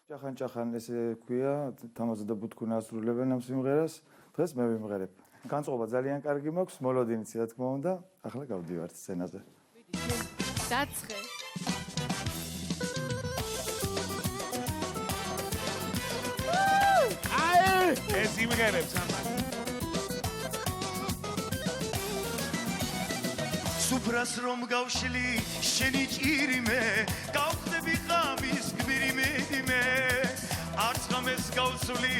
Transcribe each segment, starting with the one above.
ჭახან ესე ქვია, თამაზა და ბუთქუნა ასრულებენ ამ სიმღერას. დღეს მე ვიმღერებ. განწყობა ძალიან კარგი მაქვს, მოლოდინიც რა თქმა უნდა. ახლა გავდივართ სცენაზე. დაცხე. ეს იმღერებს ამან. სუფრას რომ გავშლი შენი ჭირიმე გავხდები ღამის გმირი მე არც ღამეს გავსვლი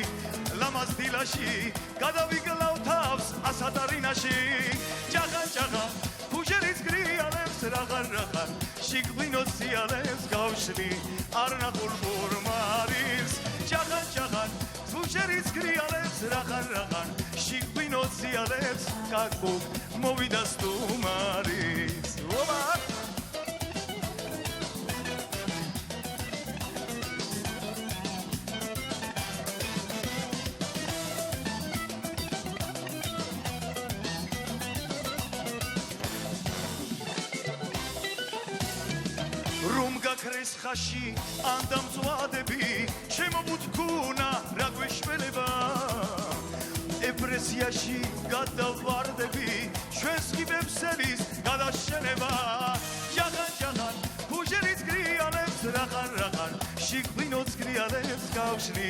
ლამაზ დილაში გადავიკლავ თავს ასატარინაში ჭაღა ფუჟერის გრიალებს რაღარ შიგვინოს სიალებს გავშლი არ ნახულ ბორმარის ჭაღა ფუჟერის გრიალებს რაღაცან შიგვინოს სიალებს კაკუ მოვიდა სტუმარის ოპა რომ გაქრეს ხაში ან დამწვადები ჩემო ბუთქუნა რა გვეშველება ეპრესიაში გადავარდები ჩვენს კიბებსელის გადაშენება ჭაღან ფუჟერის გრიალებს რაღაცან შიგვინოს გრიალებს გავშლი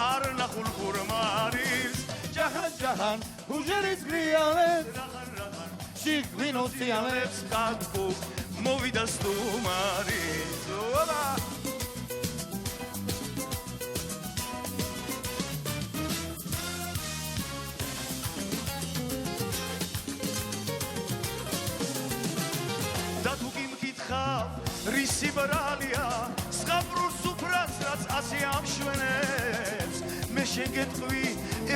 არ ნახულ ხურმარის ჭაღან ფუჟერის გრიალებს რაღაცან შიგვინოს გრიალებს კაკუ მოვიდა სტუმარის ოპა და თუ კი მკითხავ რისი ბრალია სღაბრულ სუფრას რაც ასე ამშვენებს მე შეგეთყვი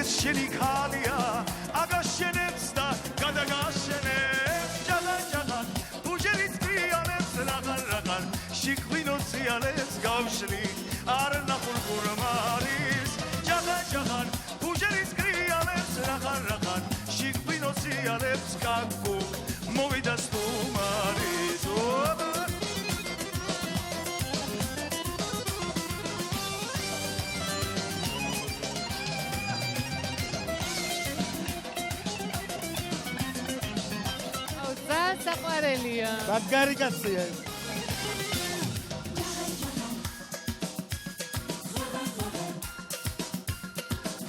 ეს შენი ქალია აგაშენებს და გადაგაშენებს ჭაღან ფუჟერის გრიალებს რაღაცან შიგვინოს სიალებს გავშლი არ ნახულ ხურმარის ჭაღან ფუჟერის გრიალებს რაღაცან შიგვინოს სიალებს კაკუ მოვიდა სტუმარის საყვარელია. მაგარი კაცია ეს.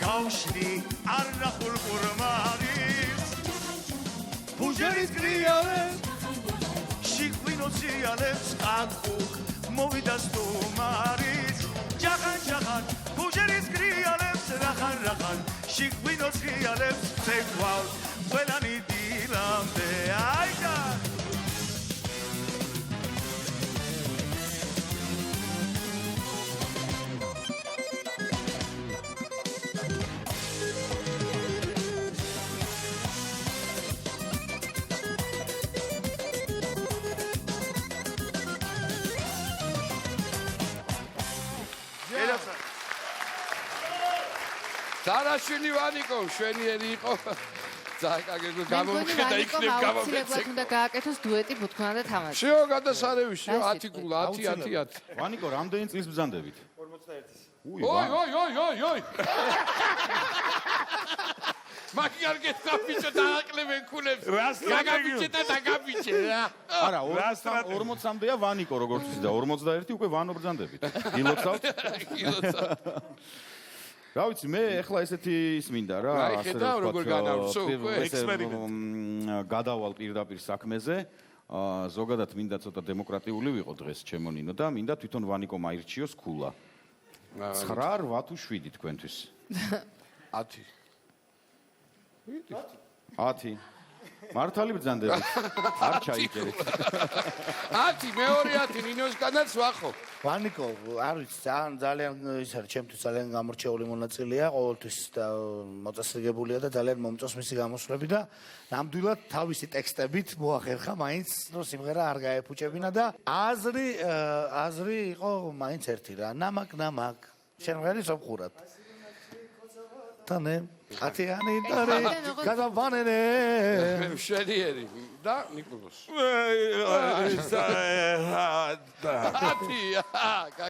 გავშლი არ ნახულ ხურმარის ფუჟერის გრიალებს შიგვინოს სიალებს კაკუ მოვიდა სტუმარის ჭაღან ფუჟერის გრიალებს რაღაცან შიგვინოს გრიალებს ცეკვალ ყველანი დილამდე აიჯა დარაშვილი ვანიკო მშვენიერი იყო. ძაკაგეგო გამომხედა იქნებ გამომხედა. უნდა გააკეთოს დუეტი ბუთქუნა და თამაზი. შეო გადასარევში 10 გულა 10. ვანიკო, რამდენი წლის ბრძანდებით? 41-ის. ოი. მაგარგეთ გაბიჭო დააკლებენ ქულებს. გაგაბიჭე და დაგაბიჭე რა. არა, 40-მდეა ვანიკო როგორც ის და 41 უკვე ვანო ბრძანდებით. ილოცავთ? რა ვიცი, მე ახლა ესეთი ის მინდა რა, ასე როგორ განავრცო უკვე გადავალ პირდაპირ საქმეზე. ზოგადად მინდა ცოტა დემოკრატიული ვიყო დღეს ჩემო ნინო და მინდა თვითონ ვანიკო მაირჩიოს ქულა. 9, 8 თუ 7 თქვენთვის. 10. 10. მართალი ბრძანდებით. არ ჩაიჭერეთ. 10 მეორე 10 ნინოსგანაც ვახო. ვანიკო, არ ვიცი, ძალიან ის არის, ჩემთვის ძალიან გამორჩეული მონაწილეა, ყოველთვის და მოწესრიგებულია და ძალიან მომწონს მისი გამოსვლები და ნამდვილად თავისი ტექსტებით მოახერხა მაინც, რომ სიმღერა არ გაეფუჭებინა და აზრი იყო მაინც ერთი რა, ნამაკ შენ ვერის ვყურად. თანე ათიანი დარი გადავანენე მშვენიერი და ნიკოლოს. აი,